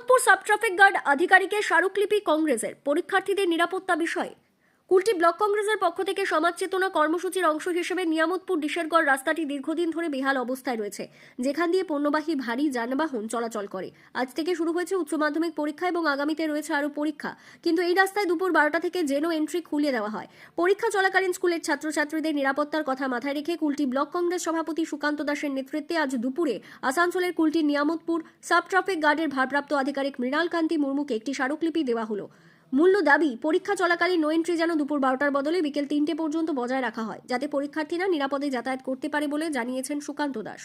Niamatpur sub traffic guard আধিকারিকের স্মারকলিপি কংগ্রেসের পরীক্ষার্থীদের নিরাপত্তা বিষয়ে কুলটি ব্লক কংগ্রেসের পক্ষ থেকে সমাজ চেতনা কর্মসূচির অংশ হিসেবে নিয়ামতপুর ডিশেরগড় রাস্তাটি দীর্ঘদিন ধরে বেহাল অবস্থায় রয়েছে, যেখান দিয়ে পণ্যবাহী ভারী যানবাহন চলাচল করে। আজ থেকে শুরু হয়েছে উচ্চ মাধ্যমিক পরীক্ষা এবং আগামীতে রয়েছে আরও পরীক্ষা, কিন্তু এই রাস্তায় দুপুর 12টা থেকে জেনো এন্ট্রি খুলে দেওয়া হয়। পরীক্ষা চলাকালীন স্কুলের ছাত্রছাত্রীদের নিরাপত্তার কথা মাথায় রেখে কুলটি ব্লক কংগ্রেস সভাপতি সুকান্ত দাসের নেতৃত্বে আজ দুপুরে আসানসোলের কুলটি নিয়ামতপুর সাব ট্রাফিক গার্ডের ভারপ্রাপ্ত আধিকারিক মৃণাল কান্তি মুর্মুকে একটি স্মারকলিপি দেওয়া হলো। মূল্য দাবি, পরীক্ষা চলাকালীন নো এন্ট্রি যেন দুপুর 12টার বদলে বিকেল 3টে পর্যন্ত বজায় রাখা হয়, যাতে পরীক্ষার্থীরা নিরাপদে যাতায়াত করতে পারে বলে জানিয়েছেন সুকান্ত দাস।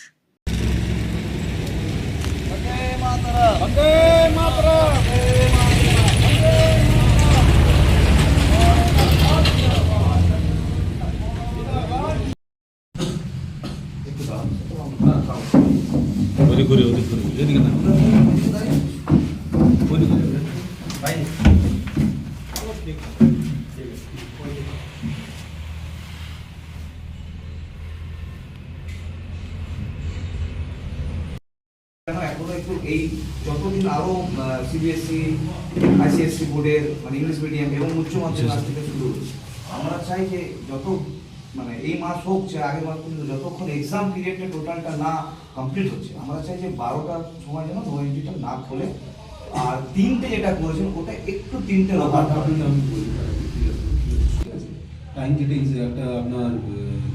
এখনো একটু এই যতদিন আরো সিবিএসই আইসিএসসি বোর্ডের মানে ইংলিশ মিডিয়াম এবং উচ্চ মাধ্যমিক আজ থেকে শুরু হচ্ছে, আমরা চাই যে যত মানে এই মাস হোক যে আগের মাস পর্যন্ত যতক্ষণ এক্সাম পিরিয়ডটা টোটালটা না কমপ্লিট হচ্ছে, আমরা চাই যে 12টার সময় যেন নো এন্ট্রিটা না খোলে। আর 3টে যেটা করেছেন ওটা একটু 3টে টাইম যেটা একটা আপনার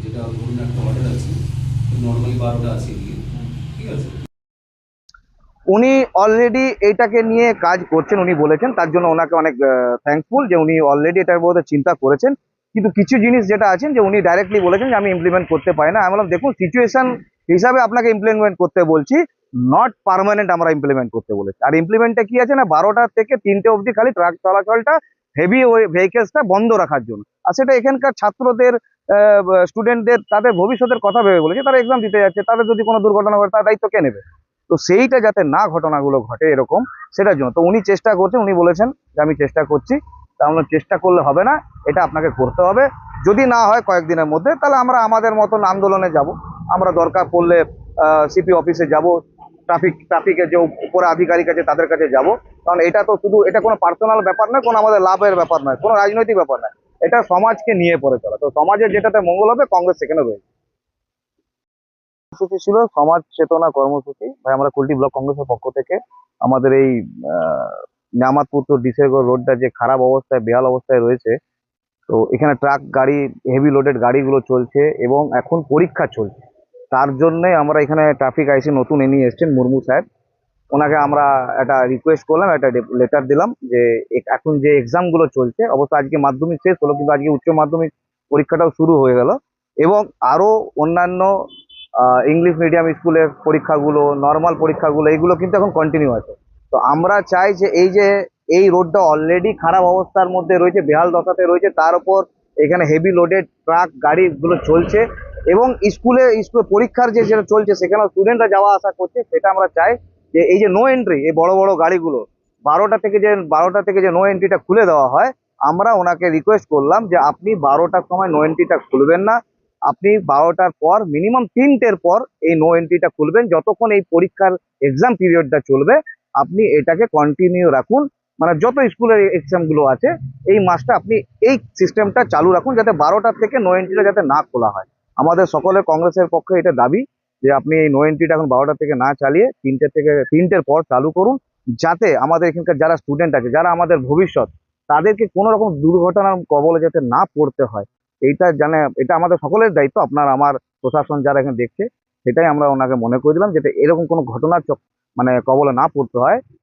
যেটা ধরুন একটা অর্ডার আছে, নর্মালি 12টা আছে এদিকে, ঠিক আছে। উনি অলরেডি এইটাকে নিয়ে কাজ করছেন, উনি বলেছেন, তার জন্য ওনাকে অনেক থ্যাঙ্কফুল যে উনি অলরেডি এটার মধ্যে চিন্তা করেছেন। কিন্তু কিছু জিনিস যেটা আছেন যে উনি ডাইরেক্টলি বলেছেন যে আমি ইমপ্লিমেন্ট করতে পারি না। আমি বললাম দেখুন, সিচুয়েশন হিসাবে আপনাকে ইমপ্লিমেন্ট করতে বলছি, নট পার্মানেন্ট আমরা ইমপ্লিমেন্ট করতে বলেছি। আর ইমপ্লিমেন্টটা কি আছে না, 12টা থেকে 3টে অবধি খালি ট্রাক চলাচলটা হেভি ভেহিকেলসটা বন্ধ রাখার জন্য। আর সেটা এখানকার ছাত্রদের স্টুডেন্টদের তাদের ভবিষ্যতের কথা ভেবে বলেছে, তারা এক্সাম দিতে যাচ্ছে, তাদের যদি কোনো দুর্ঘটনা ঘটে তার দায়িত্ব কে নেবে? তো সেইটা যাতে না ঘটনাগুলো ঘটে এরকম, সেটার জন্য তো উনি চেষ্টা করছেন। উনি বলেছেন যে আমি চেষ্টা করছি। তা আমরা চেষ্টা করলে হবে না, এটা আপনাকে করতে হবে। যদি না হয় কয়েকদিনের মধ্যে, তাহলে আমরা আমাদের মতন আন্দোলনে যাব। আমরা দরকার পড়লে সিপি অফিসে যাব, ট্রাফিকের যে উপরে আধিকারিক আছে তাদের কাছে যাব। কারণ এটা তো শুধু এটা কোনো পার্সোনাল ব্যাপার নয়, কোনো আমাদের লাভের ব্যাপার নয়, কোনো রাজনৈতিক ব্যাপার নয়, এটা সমাজকে নিয়ে পড়ে চলা। তো সমাজের যেটাতে মঙ্গল হবে, কংগ্রেস সেখানে রয়েছে। কর্মসূচি ছিল সমাজ চেতনা কর্মসূচি। ভাই আমরা কুলটি ব্লক কংগ্রেসের পক্ষ থেকে আমাদের এই নিয়ামতপুর তো ডিসেগড় রোডটা যে খারাপ অবস্থায় বেহাল অবস্থায় রয়েছে, তো এখানে ট্রাক গাড়ি হেভি লোডেড গাড়িগুলো চলছে এবং এখন পরীক্ষা চলছে। তার জন্যই আমরা এখানে ট্রাফিক আইসি নতুন নিয়ে এসেছেন মুর্মু সাহেব, ওনাকে আমরা একটা রিকোয়েস্ট করলাম, একটা লেটার দিলাম যে এখন যে এক্সামগুলো চলছে, অবশ্য আজকে মাধ্যমিক শেষ হলো, কিন্তু আজকে উচ্চ মাধ্যমিক পরীক্ষাটাও শুরু হয়ে গেল, এবং আরও অন্যান্য ইংলিশ মিডিয়াম স্কুলের পরীক্ষাগুলো, নর্মাল পরীক্ষাগুলো, এগুলো কিন্তু এখন কন্টিনিউ আছে। তো আমরা চাই যে এই রোডটা অলরেডি খারাপ অবস্থার মধ্যে রয়েছে, বেহাল দশাতে রয়েছে, তার উপর এখানে হেভি লোডেড ট্রাক গাড়িগুলো চলছে এবং স্কুলে পরীক্ষার যেটা চলছে সেখানেও স্টুডেন্টরা যাওয়া আসা করছে। সেটা আমরা চাই যে এই যে নো এন্ট্রি, এই বড় বড় গাড়িগুলো 12টা থেকে যে নো এন্ট্রিটা খুলে দেওয়া হয়, আমরা ওনাকে রিকোয়েস্ট করলাম যে আপনি 12টার সময় নো এন্ট্রিটা খুলবেন না, আপনি 12টার পর মিনিমাম 3টের পর এই নো এন্ট্রিটা খুলবেন। যতক্ষণ এই পরীক্ষার এক্সাম পিরিয়ডটা চলবে আপনি এটাকে কন্টিনিউ রাখুন, মানে যত স্কুলের এক্সামগুলো আছে এই মাসটা আপনি এই সিস্টেমটা চালু রাখুন, যাতে 12টার থেকে নো এন্ট্রিটা যাতে না খোলা হয়। আমাদের সকলের কংগ্রেসের পক্ষে এটা দাবি যে আপনি এই নো এন্ট্রিটা এখন 12টা থেকে না চালিয়ে 3টের পর চালু করুন, যাতে আমাদের এখানকার যারা স্টুডেন্ট আছে, যারা আমাদের ভবিষ্যৎ, তাদেরকে কোনো রকম দুর্ঘটনার কবলে যাতে না পড়তে হয়। এটা আমাদের সকলের দায়িত্ব, আপনার আমার প্রশাসন যারা এখানে দেখছে, সেটাই আমরা ওনাকে মনে করে দিলাম, যাতে এরকম কোনো ঘটনার মানে কবলে না পড়তে হয়।